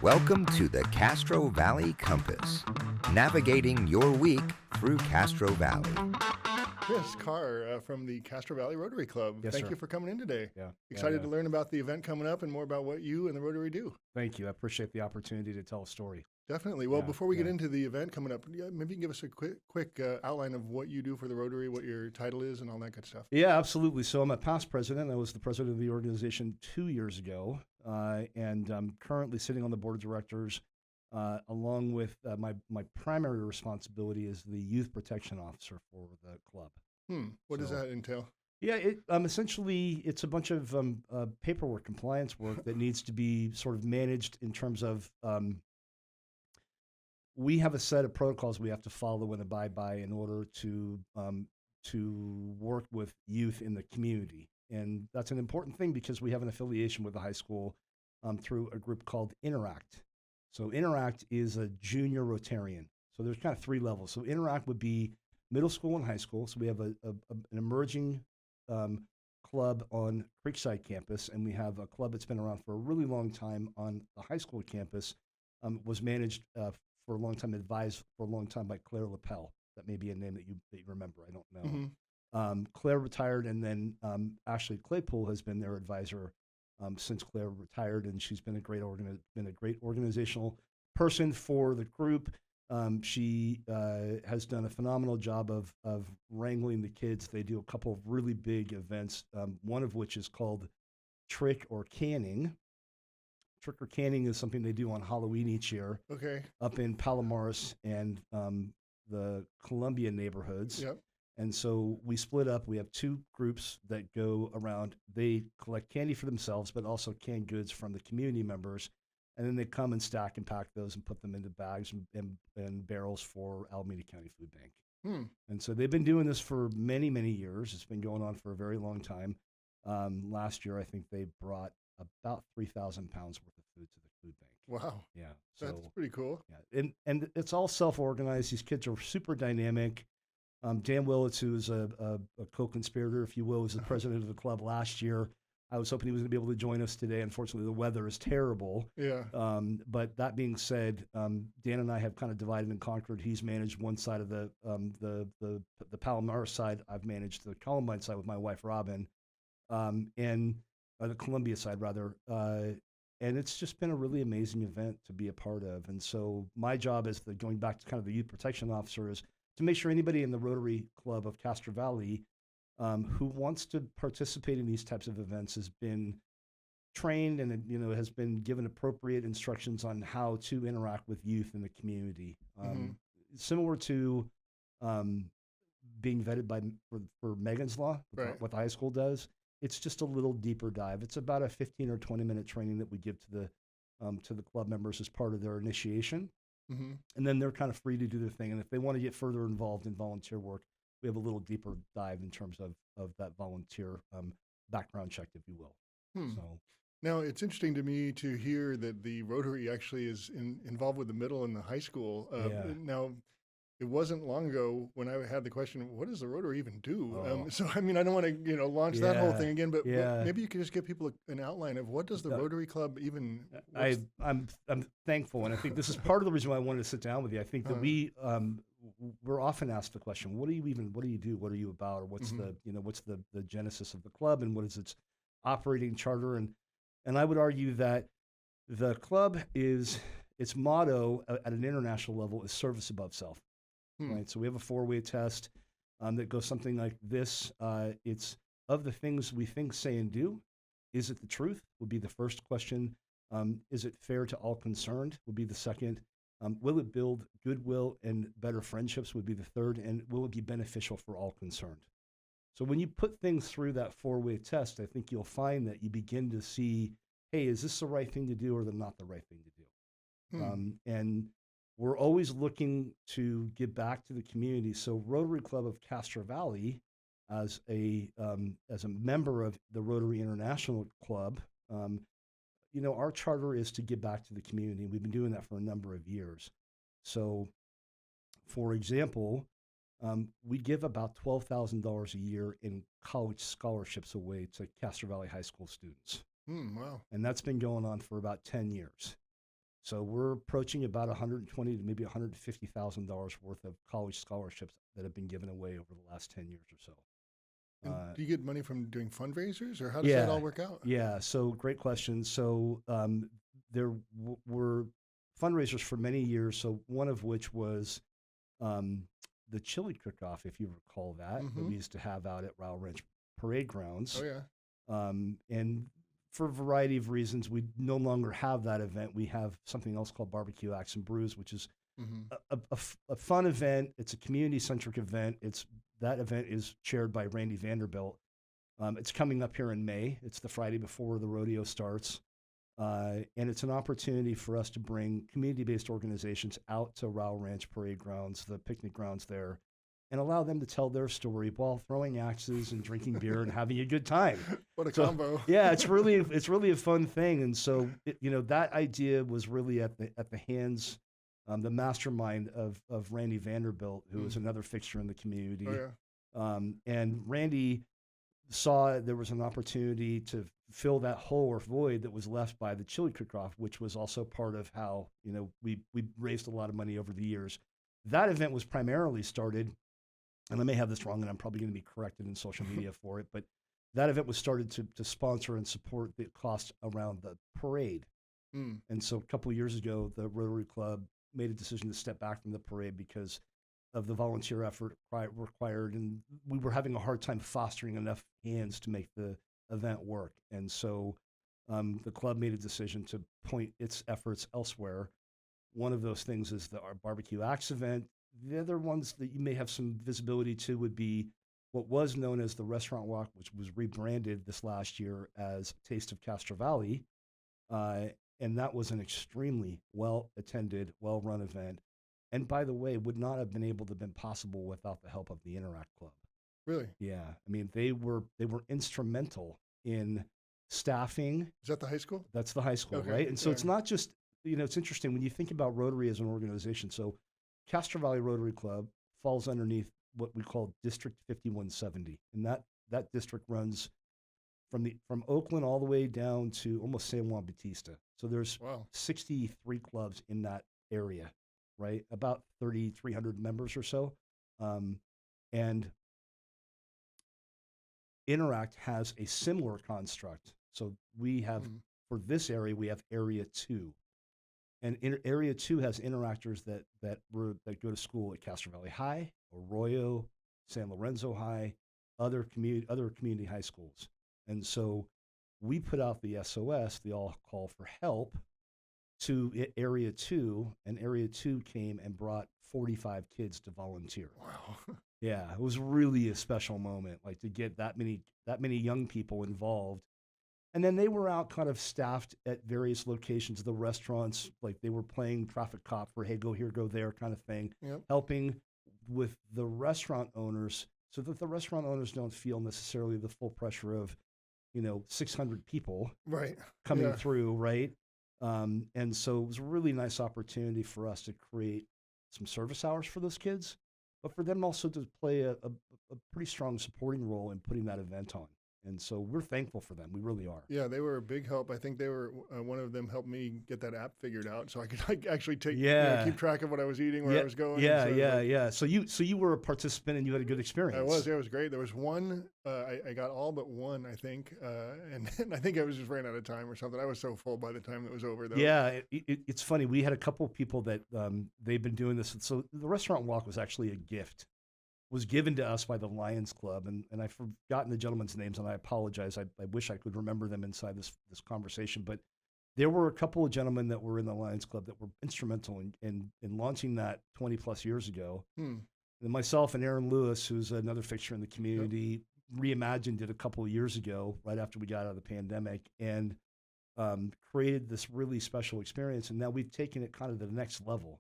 Welcome to the Castro Valley Compass, navigating your week through Castro Valley. Chris Carr from the Castro Valley Rotary Club. Yes, Thank sir. you for coming in today. Yeah. Excited to learn about the event coming up and more about what you and the Rotary do. Thank you. I appreciate the opportunity to tell a story. Definitely. Well, Yeah, before we get yeah. into the event coming up, maybe you can give us a quick outline of what you do for the Rotary, what your title is, and all that good stuff. Yeah, absolutely. So I'm a past president. I was the president of the organization 2 years ago, and I'm currently sitting on the board of directors, along with my primary responsibility is the youth protection officer for the club. What does So- that entail? Yeah, essentially it's a bunch of paperwork, compliance work that needs to be sort of managed in terms of we have a set of protocols we have to follow and abide by in order to work with youth in the community, and that's an important thing because we have an affiliation with the high school through a group called Interact. So Interact is a junior Rotarian. So there's kind of three levels. So Interact would be middle school and high school. So we have an emerging club on Creekside campus, and we have a club that's been around for a really long time on the high school campus. Was managed for a long time, advised for a long time by Claire Lapel. That may be a name that you remember. I don't know. Mm-hmm. Claire retired, and then Ashley Claypool has been their advisor since Claire retired, and she's been a great organizational person for the group. She has done a phenomenal job of wrangling the kids. They do a couple of really big events, one of which is called Trick or Canning. Trick or Canning is something they do on Halloween each year Okay. up in Palomares and the Columbia neighborhoods. Yep. And so we split up. We have two groups that go around. They collect candy for themselves, but also canned goods from the community members. And then they come and stack and pack those and put them into bags and barrels for Alameda County Food Bank. And so they've been doing this for many, many years. It's been going on for a very long time. Last year, I think they brought about 3,000 pounds worth of food to the food bank. Wow. Yeah. That's So, pretty cool. yeah. And it's all self-organized. These kids are super dynamic. Dan Willits, who is a co-conspirator, if you will, was the president of the club last year. I was hoping he was going to be able to join us today. Unfortunately, the weather is terrible. Yeah. But that being said, Dan and I have kind of divided and conquered. He's managed one side of the Palomar side. I've managed the Columbine side with my wife, Robin, and the Columbia side, rather. And it's just been a really amazing event to be a part of. And so my job as going back to kind of the youth protection officer is to make sure anybody in the Rotary Club of Castro Valley who wants to participate in these types of events has been trained and has been given appropriate instructions on how to interact with youth in the community. Similar to being vetted for Megan's Law, Right. what the high school does. It's just a little deeper dive. It's about a 15 or 20-minute training that we give to the club members as part of their initiation. Mm-hmm. And then they're kind of free to do their thing. And if they want to get further involved in volunteer work, we have a little deeper dive in terms of that volunteer background check, if you will. So Now, it's interesting to me to hear that the Rotary actually is involved with the middle and the high school. Yeah. Now, it wasn't long ago when I had the question, what does the Rotary even do? Oh. So, I mean, I don't want to launch that whole Yeah, thing again, but yeah. maybe you could just give people an outline of what does the Rotary Club even... I'm thankful, and I think this is part of the reason why I wanted to sit down with you. I think that we're often asked the question, what do you do? What are you about? Or what's the genesis of the club, and what is its operating charter? And I would argue that the club its motto at an international level is service above self. Right. So we have a 4-way test that goes something like this. It's of the things we think, say, and do. Is it the truth? Would be the first question. Is it fair to all concerned? Would be the second. Will it build goodwill and better friendships? Would be the third. And will it be beneficial for all concerned? So when you put things through that 4-way test, I think you'll find that you begin to see, hey, is this the right thing to do or not the right thing to do? And we're always looking to give back to the community. So Rotary Club of Castro Valley, as a member of the Rotary International Club, our charter is to give back to the community. We've been doing that for a number of years. So, for example, we give about $12,000 a year in college scholarships away to Castro Valley High School students. Wow. And that's been going on for about 10 years. So we're approaching about 120 to maybe $150,000 worth of college scholarships that have been given away over the last 10 years or so. And do you get money from doing fundraisers, or how does Yeah, that all work out? yeah. So great question. So there were fundraisers for many years. So one of which was the chili cook-off, if you recall that we used to have out at Row Ranch Parade Grounds. Oh yeah. And for a variety of reasons, we no longer have that event. We have something else called Barbecue Axe and Brews, which is a fun event. It's a community-centric event. That event is chaired by Randy Vanderbilt. It's coming up here in May. It's the Friday before the rodeo starts. And it's an opportunity for us to bring community-based organizations out to Row Ranch Parade Grounds, the picnic grounds there, and allow them to tell their story while throwing axes and drinking beer and having a good time. What a combo. Yeah, it's really a fun thing. And so, that idea was really at the hands, the mastermind of Randy Vanderbilt, who is another fixture in the community. Oh yeah. And Randy saw there was an opportunity to fill that hole or void that was left by the chili cook-off, which was also part of how, we raised a lot of money over the years. That event was primarily started, and I may have this wrong, and I'm probably going to be corrected in social media for it, but that event was started to sponsor and support the cost around the parade. And so a couple of years ago, the Rotary Club made a decision to step back from the parade because of the volunteer effort required, and we were having a hard time fostering enough hands to make the event work. And so the club made a decision to point its efforts elsewhere. One of those things is our Barbecue Axe event. The other ones that you may have some visibility to would be what was known as the Restaurant Walk, which was rebranded this last year as Taste of Castro Valley. And that was an extremely well-attended, well-run event. And by the way, would not have been able to have been possible without the help of the Interact Club. Really? Yeah. I mean, they were instrumental in staffing. Is that the high school? That's the high school, Okay, right? And so yeah. it's not just, it's interesting when you think about Rotary as an organization. So Castro Valley Rotary Club falls underneath what we call District 5170. And that district runs from Oakland all the way down to almost San Juan Bautista. So there's 63 clubs in that area, right? About 3,300 members or so. And Interact has a similar construct. So we have, for this area, we have Area 2. And Area 2 has interactors that go to school at Castro Valley High, Arroyo, San Lorenzo High, other community high schools. And so we put out the SOS, the all call for help, to Area 2, and Area 2 came and brought 45 kids to volunteer. Wow. Yeah, it was really a special moment, like to get that many young people involved. And then they were out kind of staffed at various locations, the restaurants, like they were playing traffic cop for, hey, go here, go there kind of thing, helping with the restaurant owners so that the restaurant owners don't feel necessarily the full pressure of, 600 people coming through, right? And so it was a really nice opportunity for us to create some service hours for those kids, but for them also to play a pretty strong supporting role in putting that event on. And so we're thankful for them. We really are. Yeah, they were a big help. I think they were one of them helped me get that app figured out, so I could actually keep track of what I was eating, where I was going. Yeah. So you were a participant and you had a good experience. I was. Yeah, it was great. There was one. I got all but one, I think, and I think I was just ran out of time or something. I was so full by the time it was over, though. Yeah, it's funny. We had a couple of people that they've been doing this. So the Restaurant Walk was actually a gift. Was given to us by the Lions Club, and I've forgotten the gentlemen's names, and I apologize. I wish I could remember them inside this conversation, but there were a couple of gentlemen that were in the Lions Club that were instrumental in launching that 20 plus years ago. And myself and Aaron Lewis, who's another fixture in the community, reimagined it a couple of years ago, right after we got out of the pandemic, and created this really special experience. And now we've taken it kind of to the next level.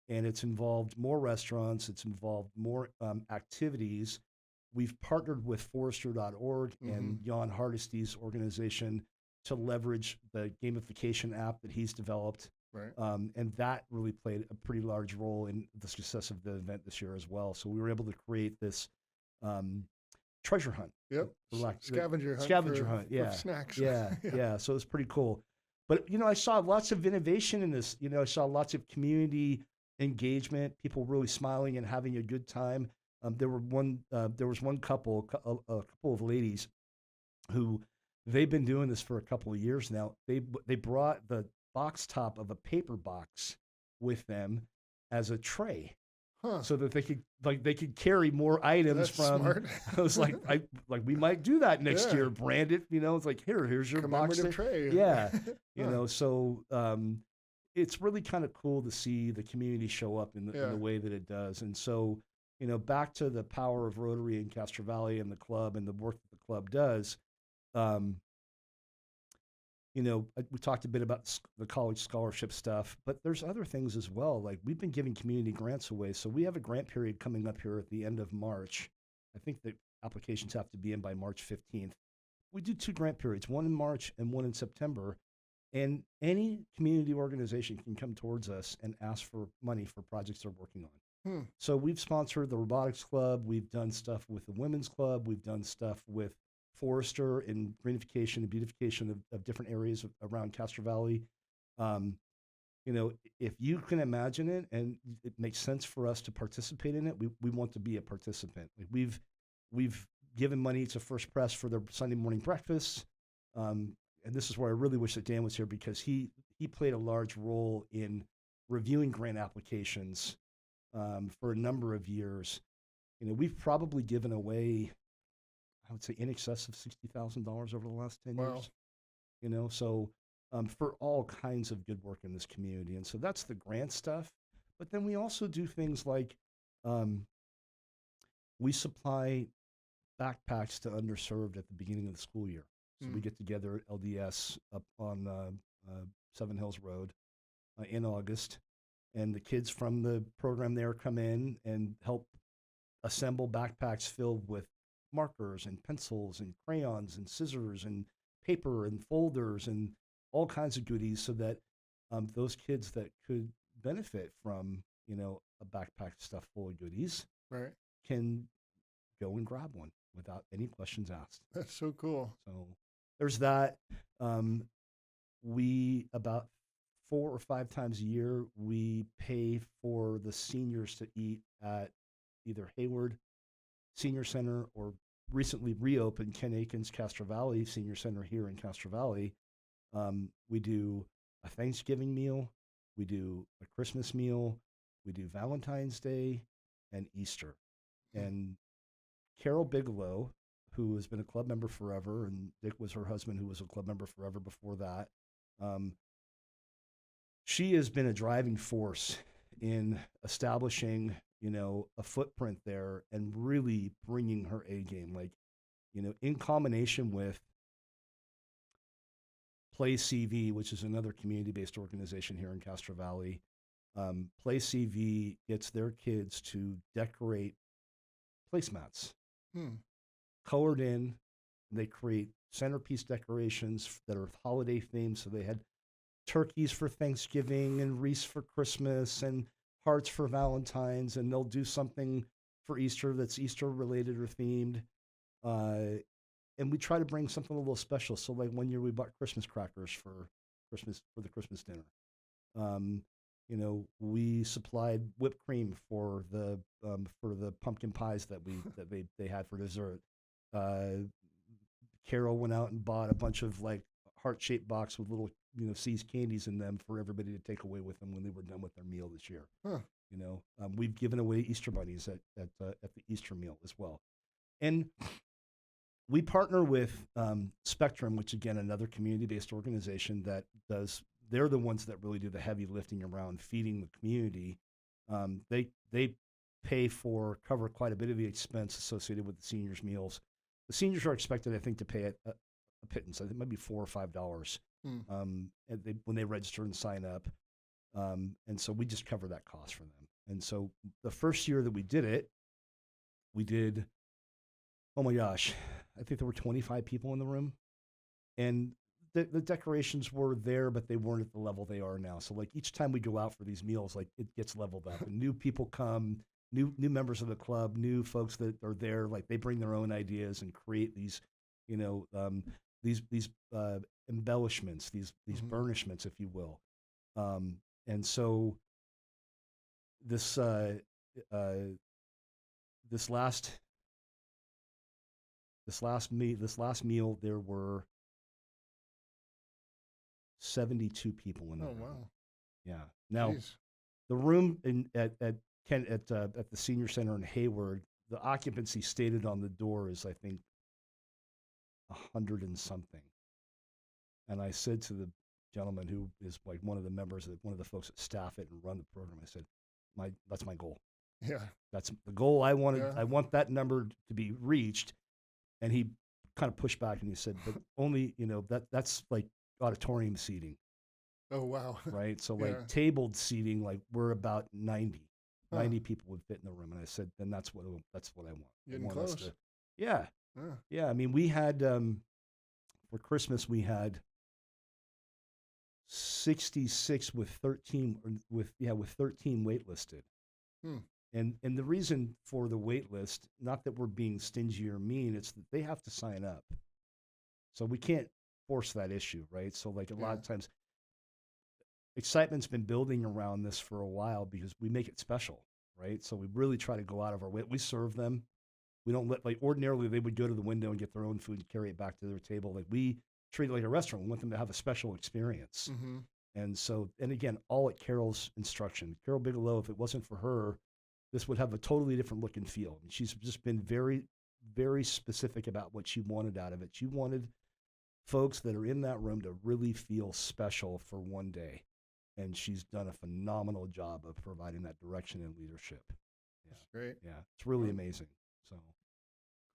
And it's involved more restaurants. It's involved more activities. We've partnered with Forrester.org and Jan Hardesty's organization to leverage the gamification app that he's developed. Right. And that really played a pretty large role in the success of the event this year as well. So we were able to create this treasure hunt. Yep. Scavenger hunt. Scavenger hunt. Yeah. For snacks. Yeah. So it was pretty cool. But, I saw lots of innovation in this. I saw lots of community engagement, people really smiling and having a good time. There was one couple, a couple of ladies who they've been doing this for a couple of years now. They brought the box top of a paper box with them as a tray. Huh. So that they could carry more items That's smart. I was like, we might do that next year. Brand it, it's like here's your box tray. Yeah, Huh. So it's really kind of cool to see the community show up in the way that it does. And so back to the power of Rotary in Castro Valley and the club and the work that the club does. We talked a bit about the college scholarship stuff, but there's other things as well. Like we've been giving community grants away. So we have a grant period coming up here at the end of March. I think the applications have to be in by March 15th. We do 2 grant periods, one in March and one in September. And any community organization can come towards us and ask for money for projects they're working on. So we've sponsored the Robotics Club. We've done stuff with the Women's Club. We've done stuff with Forester and greenification and beautification of different areas around Castro Valley. If you can imagine it and it makes sense for us to participate in it, we want to be a participant. Like we've given money to First Press for their Sunday morning breakfast. And this is where I really wish that Dan was here because he played a large role in reviewing grant applications for a number of years. We've probably given away, I would say, in excess of $60,000 over the last 10 years. So for all kinds of good work in this community. And so that's the grant stuff. But then we also do things like we supply backpacks to underserved at the beginning of the school year. So we get together at LDS up on Seven Hills Road in August. And the kids from the program there come in and help assemble backpacks filled with markers and pencils and crayons and scissors and paper and folders and all kinds of goodies so that those kids that could benefit from, a backpack stuffed full of goodies can go and grab one without any questions asked. That's so cool. So there's that. We about 4 or 5 times a year, we pay for the seniors to eat at either Hayward Senior Center or recently reopened Ken Aiken's Castro Valley Senior Center here in Castro Valley. We do a Thanksgiving meal, we do a Christmas meal, we do Valentine's Day and Easter. And Carol Bigelow, who has been a club member forever, and Dick was her husband, who was a club member forever before that. She has been a driving force in establishing, a footprint there and really bringing her A game. Like, in combination with Play CV, which is another community-based organization here in Castro Valley. Play CV gets their kids to decorate placemats, colored in. They create centerpiece decorations that are holiday themed. So they had turkeys for Thanksgiving and wreaths for Christmas and hearts for Valentine's, and they'll do something for Easter that's Easter related or themed. And we try to bring something a little special. So like one year we bought Christmas crackers for the Christmas dinner. We supplied whipped cream for the pumpkin pies that they had for dessert. Carol went out and bought a bunch of like heart-shaped box with little C's candies in them for everybody to take away with them when they were done with their meal this year. We've given away Easter bunnies at the Easter meal as well. And we partner with Spectrum, which again, another community-based organization that they're the ones that really do the heavy lifting around feeding the community. They cover quite a bit of the expense associated with the seniors' meals. The seniors are expected, I think, to pay a pittance. I think it might be $4 or $5 when they register and sign up. And so we just cover that cost for them. And so the first year that we did, oh my gosh, I think there were 25 people in the room. And the decorations were there, but they weren't at the level they are now. So like each time we go out for these meals, like it gets leveled up and new people come, new members of the club, new folks that are there, like they bring their own ideas and create these, these embellishments, these burnishments, if you will. And so this this last meal, there were 72 people in the room. Wow. Yeah. Now, Jeez. the room at the senior center in Hayward, the occupancy stated on the door is, I think, 100 and something. And I said to the gentleman who is like one of the folks that staff it and run the program, I said, that's my goal. Yeah. That's the goal I wanted. Yeah. I want that number to be reached. And he kind of pushed back and he said, but only, that's like auditorium seating. Oh, wow. Right. So Yeah. like tabled seating, like we're about 90 people would fit in the room. And I said, then that's what I want. Getting I want close. us to, yeah. I mean, we had, for Christmas, we had 66 with 13 waitlisted. And the reason for the wait list, not that we're being stingy or mean, it's that they have to sign up. So we can't force that issue, right? So like a lot of times, excitement's been building around this for a while because we make it special, right? So we really try to go out of our way. We serve them. We don't ordinarily they would go to the window and get their own food and carry it back to their table. Like we treat it like a restaurant. We want them to have a special experience. And so, and again, all at Carol's instruction. Carol Bigelow, if it wasn't for her, this would have a totally different look and feel. And she's just been very, very specific about what she wanted out of it. She wanted folks that are in that room to really feel special for one day. And she's done a phenomenal job of providing that direction and leadership. Yeah. That's great. Yeah, it's really amazing. So.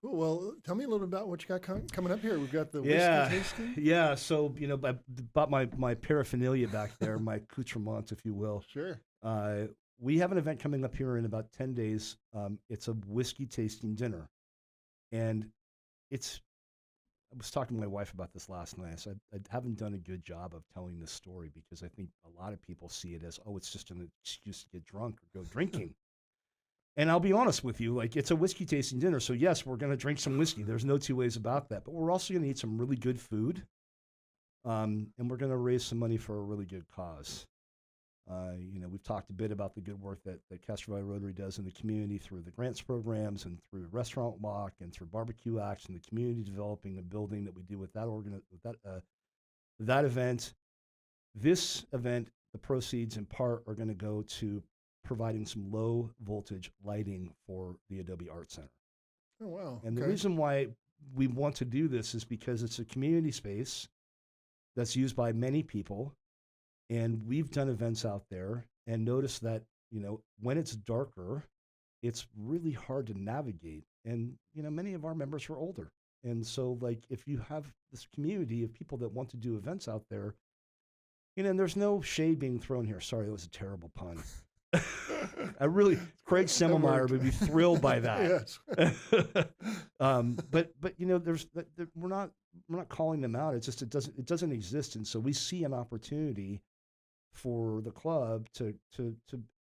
Cool. Well, tell me a little bit about what you got coming up here. We've got the whiskey tasting. Yeah. So, I bought my paraphernalia back there, my accoutrements, if you will. Sure. We have an event coming up here in about 10 days. It's a whiskey tasting dinner. And I was talking to my wife about this last night. I said, I haven't done a good job of telling this story because I think a lot of people see it as, it's just an excuse to get drunk or go drinking. And I'll be honest with you, like it's a whiskey tasting dinner. So yes, we're going to drink some whiskey. There's no two ways about that. But we're also going to eat some really good food. And we're going to raise some money for a really good cause. We've talked a bit about the good work that Castro Valley Rotary does in the community through the grants programs and through Restaurant Walk and through Barbecue Acts and the community developing a building that we do with that event. This event, the proceeds in part are going to go to providing some low voltage lighting for the Adobe Arts Center. Oh, wow. And the reason why we want to do this is because it's a community space that's used by many people. And we've done events out there and noticed that, when it's darker, it's really hard to navigate. And, many of our members are older. And so, if you have this community of people that want to do events out there, and there's no shade being thrown here. Sorry, that was a terrible pun. Craig Semmelmeyer would be thrilled by that. Yes. But we're not calling them out. It's just, it doesn't exist. And so we see an opportunity for the club to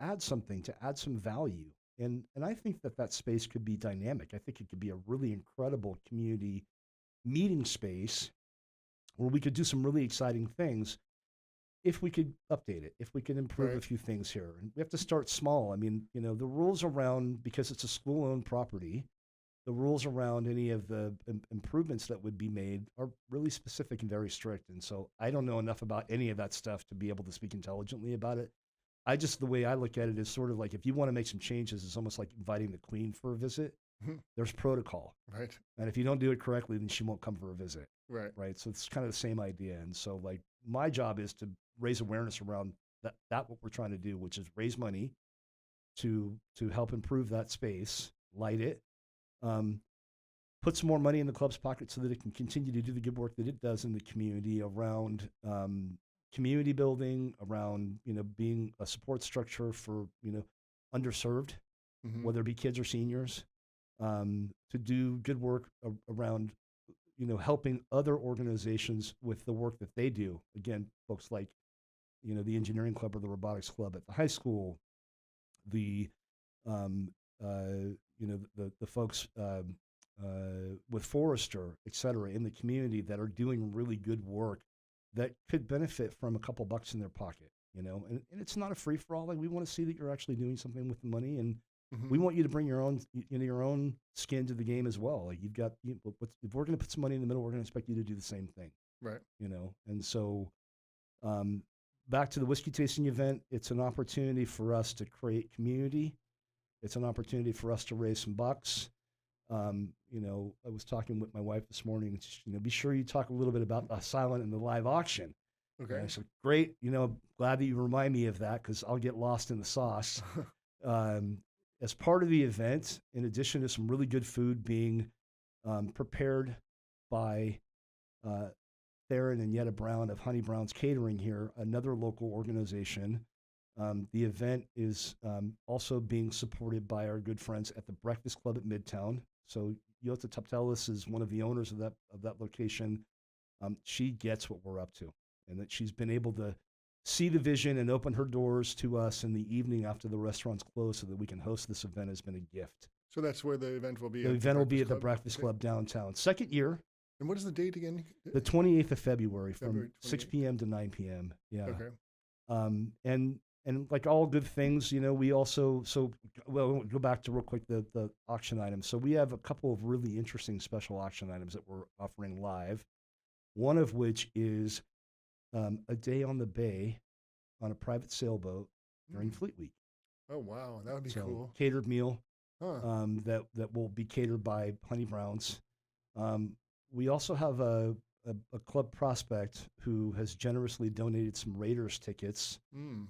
add something, to add some value. And I think that space could be dynamic. I think it could be a really incredible community meeting space where we could do some really exciting things if we could update it, if we could improve a few things here. And we have to start small. I mean, the rules around, because it's a school-owned property, the rules around any of the improvements that would be made are really specific and very strict. And so I don't know enough about any of that stuff to be able to speak intelligently about it. The way I look at it is sort of like if you want to make some changes, it's almost like inviting the Queen for a visit. There's protocol. Right. And if you don't do it correctly, then she won't come for a visit. Right. Right. So it's kind of the same idea. And so my job is to raise awareness around that what we're trying to do, which is raise money to help improve that space, light it, put some more money in the club's pocket so that it can continue to do the good work that it does in the community around community building, around being a support structure for underserved, whether it be kids or seniors, to do good work around helping other organizations with the work that they do. Again, folks like the engineering club or the robotics club at the high school, the folks with Forrester, et cetera, in the community that are doing really good work that could benefit from a couple bucks in their pocket, and it's not a free for all. Like, we want to see that you're actually doing something with the money, and we want you to bring your own skin to the game as well. Like, if we're going to put some money in the middle, we're going to expect you to do the same thing. Right. And so, back to the whiskey tasting event, it's an opportunity for us to create community. It's an opportunity for us to raise some bucks. I was talking with my wife this morning. Be sure you talk a little bit about the silent and the live auction. Okay. And I said, great. Glad that you remind me of that, because I'll get lost in the sauce. As part of the event, in addition to some really good food being prepared by Theron and Yetta Brown of Honey Brown's Catering here, another local organization. The event is also being supported by our good friends at the Breakfast Club at Midtown. So Yota Toptelis is one of the owners of that location. She gets what we're up to, and that she's been able to see the vision and open her doors to us in the evening after the restaurants close so that we can host this event has been a gift. So that's where the event will be. The event will be at the Breakfast Club downtown. Second year. And what is the date again? The 28th of February from February 6 p.m. to 9 p.m. Yeah. Okay. And like all good things, we also, we'll go back to real quick the auction items. So we have a couple of really interesting special auction items that we're offering live. One of which is a day on the bay on a private sailboat during Fleet Week. Oh, wow. That would be cool. Catered meal that will be catered by Honey Brown's. We also have a club prospect who has generously donated some Raiders tickets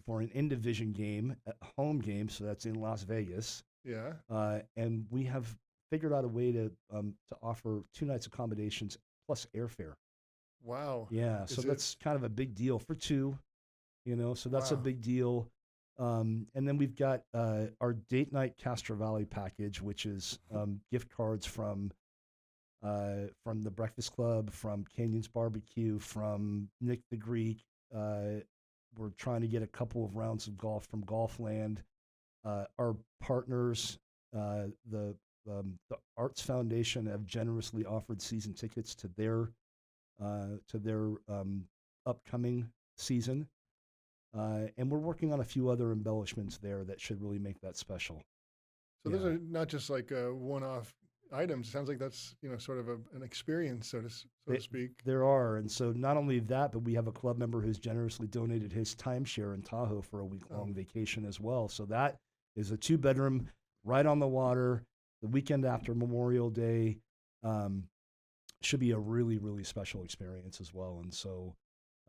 for an in-division game, a home game, so that's in Las Vegas. Yeah. And we have figured out a way to offer 2 nights accommodations plus airfare. Wow. Yeah, so that's kind of a big deal for 2, so that's a big deal. And then we've got our date night Castro Valley package, which is gift cards from the Breakfast Club, from Canyons Barbecue, from Nick the Greek. We're trying to get a couple of rounds of golf from Golfland. Our partners, the Arts Foundation, have generously offered season tickets to their upcoming season. And we're working on a few other embellishments there that should really make that special. So those are not just like one-off items. It sounds like that's sort of an experience, so to speak. There are, and so not only that, but we have a club member who's generously donated his timeshare in Tahoe for a week-long vacation as well. So that is a 2-bedroom, right on the water. The weekend after Memorial Day should be a really, really special experience as well. And so,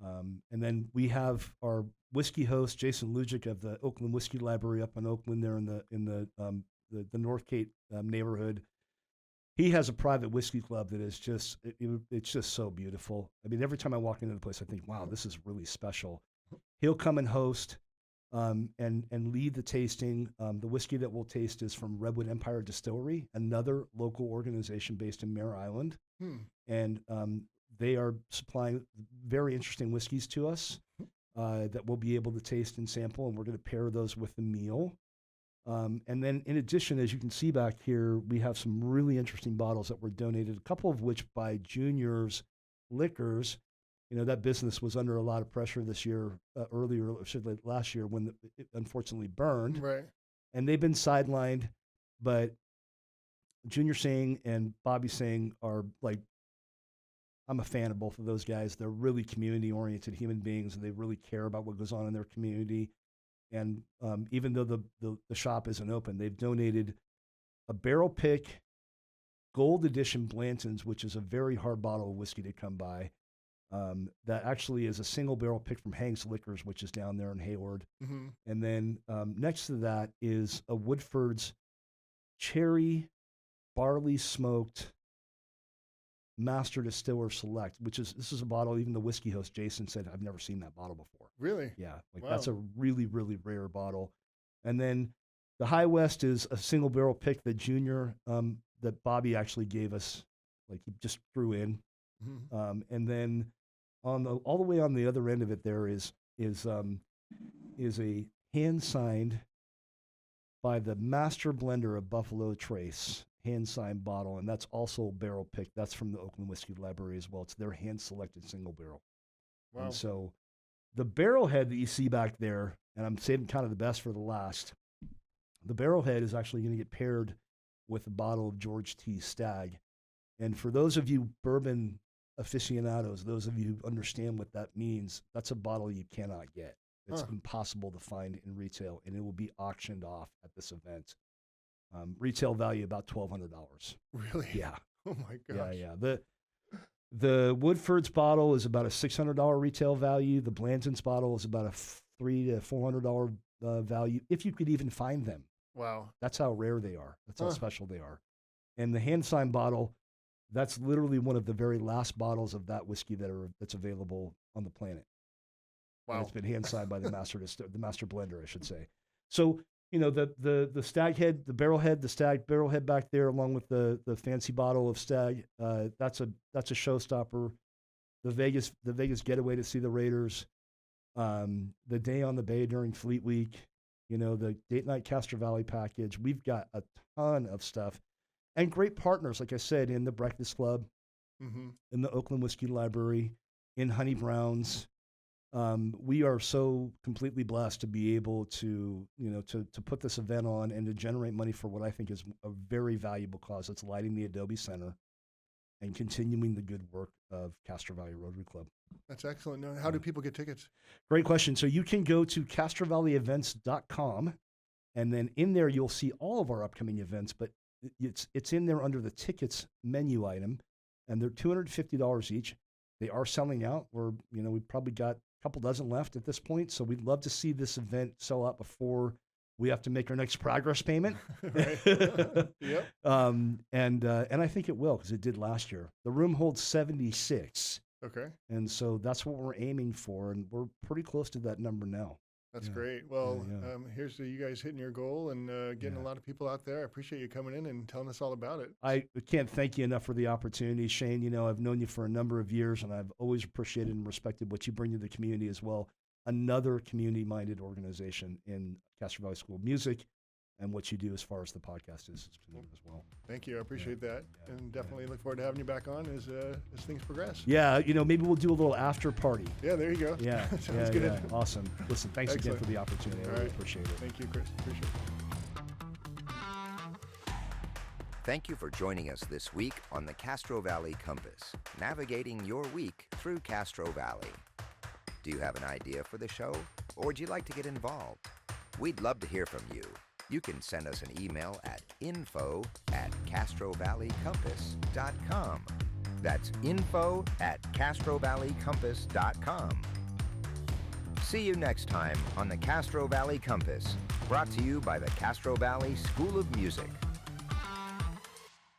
and then we have our whiskey host, Jason Lujic of the Oakland Whiskey Library up in Oakland, there in the North Cape neighborhood. He has a private whiskey club that is just, it's just so beautiful. I mean, every time I walk into the place, I think, wow, this is really special. He'll come and host and lead the tasting. The whiskey that we'll taste is from Redwood Empire Distillery, another local organization based in Mare Island. And they are supplying very interesting whiskeys to us that we'll be able to taste and sample, and we're going to pair those with the meal. And then in addition, as you can see back here, we have some really interesting bottles that were donated, a couple of which by Junior's Liquors. That business was under a lot of pressure this year, last year when it unfortunately burned. Right. And they've been sidelined, but Junior Singh and Bobby Singh are like, I'm a fan of both of those guys. They're really community-oriented human beings, and they really care about what goes on in their community. And even though the shop isn't open, they've donated a barrel pick gold edition Blanton's, which is a very hard bottle of whiskey to come by. That actually is a single barrel pick from Hank's Liquors, which is down there in Hayward. Mm-hmm. And then next to that is a Woodford's cherry barley smoked Master Distiller Select, this is a bottle even the whiskey host Jason said, I've never seen that bottle before. Really? Yeah, Wow. That's a really, really rare bottle. And then the High West is a single barrel pick that Junior, that Bobby actually gave us, like he just threw in. Mm-hmm. And then all the way on the other end of it there is a hand signed by the master blender of Buffalo Trace, hand-signed bottle, and that's also barrel picked. That's from the Oakland Whiskey Library as well. It's their hand-selected single barrel. Wow. And so the barrel head that you see back there, and I'm saving kind of the best for the last, the barrel head is actually going to get paired with a bottle of George T. Stagg. And for those of you bourbon aficionados, those of you who understand what that means, that's a bottle you cannot get. It's impossible to find in retail, and it will be auctioned off at this event. Retail value about $1,200. Really? Yeah. Oh my gosh. Yeah. The Woodford's bottle is about a $600 retail value. The Blanton's bottle is about a $300 to $400 value, if you could even find them. Wow. That's how rare they are. That's how special they are. And the hand-signed bottle, that's literally one of the very last bottles of that whiskey that's available on the planet. Wow. And it's been hand-signed by the master blender, I should say. So, the Stag head, the barrel head, the Stag barrel head back there, along with the fancy bottle of Stag, that's a showstopper. The Vegas getaway to see the Raiders, the day on the bay during Fleet Week, the date night Castro Valley package. We've got a ton of stuff, and great partners, like I said, in the Breakfast Club, in the Oakland Whiskey Library, in Honey Brown's. We are so completely blessed to be able to put this event on and to generate money for what I think is a very valuable cause. It's lighting the Adobe Center and continuing the good work of Castro Valley Rotary Club. That's excellent. Now, how do people get tickets? Great question. So you can go to CastroValleyEvents.com, and then in there you'll see all of our upcoming events, but it's in there under the tickets menu item, and they're $250 each. They are selling out. We've probably got a couple dozen left at this point, so we'd love to see this event sell out before we have to make our next progress payment. Yep. And I think it will, because it did last year. The room holds 76. Okay. And so that's what we're aiming for, and we're pretty close to that number now. That's great. Well, here's to you guys hitting your goal and getting a lot of people out there. I appreciate you coming in and telling us all about it. I can't thank you enough for the opportunity, Shane. I've known you for a number of years, and I've always appreciated and respected what you bring to the community as well. Another community-minded organization in Castro Valley School of Music, and what you do as far as the podcast is as well. Thank you. I appreciate that, and definitely look forward to having you back on as things progress. Yeah, maybe we'll do a little after party. Yeah, there you go. Yeah, Sounds good. Yeah. Awesome. Listen, thanks Excellent. again for the opportunity. I really appreciate it. Thank you, Chris. Appreciate it. Thank you for joining us this week on the Castro Valley Compass, navigating your week through Castro Valley. Do you have an idea for the show, or would you like to get involved? We'd love to hear from you. You can send us an email at info@castrovalleycompass.com. That's info@castrovalleycompass.com. See you next time on the Castro Valley Compass, brought to you by the Castro Valley School of Music.